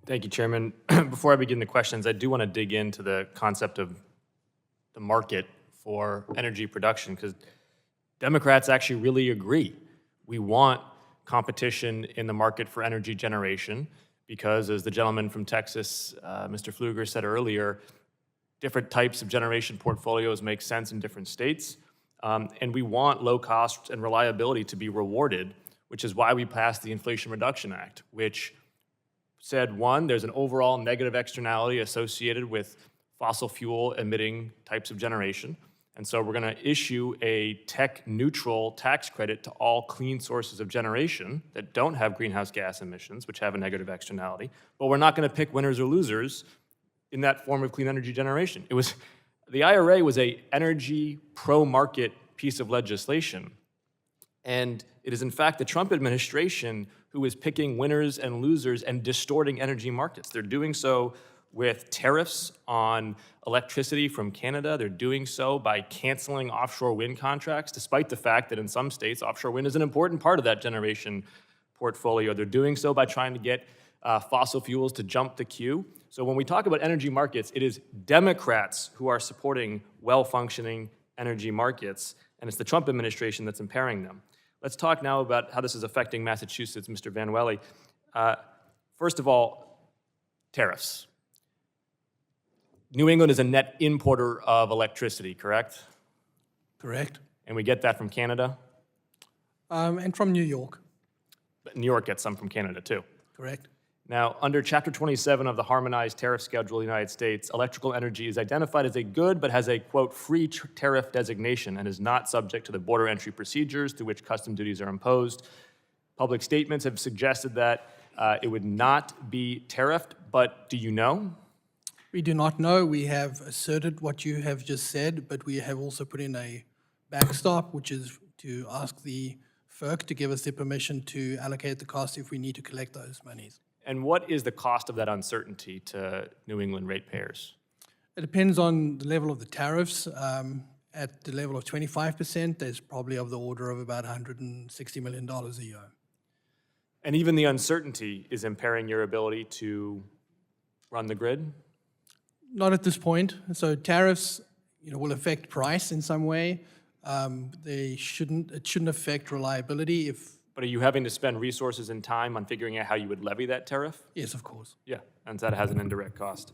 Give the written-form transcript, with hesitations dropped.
Thank you, Chairman. Before I begin the questions, I do want to dig into the concept of the market for energy production, because Democrats actually really agree. We want competition in the market for energy generation because, as the gentleman from Texas, Mr. Pfluger, said earlier, different types of generation portfolios make sense in different states. And we want low cost and reliability to be rewarded, which is why we passed the Inflation Reduction Act, which said, one, there's an overall negative externality associated with fossil fuel emitting types of generation. And so we're going to issue a tech neutral tax credit to all clean sources of generation that don't have greenhouse gas emissions, which have a negative externality. But we're not going to pick winners or losers in that form of clean energy generation. The IRA was a energy pro-market piece of legislation. And it is in fact the Trump administration who is picking winners and losers and distorting energy markets. They're doing so with tariffs on electricity from Canada. They're doing so by canceling offshore wind contracts, despite the fact that in some states, offshore wind is an important part of that generation portfolio. They're doing so by trying to get fossil fuels to jump the queue. So when we talk about energy markets, it is Democrats who are supporting well-functioning energy markets, and it's the Trump administration that's impairing them. Let's talk now about how this is affecting Massachusetts, Mr. Van Welle. First of all, tariffs. New England is a net importer of electricity, correct? Correct. And we get that from Canada? And from New York. But New York gets some from Canada, too. Correct. Now, under Chapter 27 of the Harmonized Tariff Schedule of the United States, electrical energy is identified as a good but has a, quote, free tariff designation and is not subject to the border entry procedures through which custom duties are imposed. Public statements have suggested that it would not be tariffed, but do you know? We do not know. We have asserted what you have just said, but we have also put in a backstop, which is to ask the FERC to give us the permission to allocate the cost if we need to collect those monies. And what is the cost of that uncertainty to New England ratepayers? It depends on the level of the tariffs. At the level of 25%, there's probably of the order of about $160 million a year. And even the uncertainty is impairing your ability to run the grid? Not at this point. So tariffs, will affect price in some way. It shouldn't affect reliability But are you having to spend resources and time on figuring out how you would levy that tariff? Yes, of course. Yeah, and that has an indirect cost.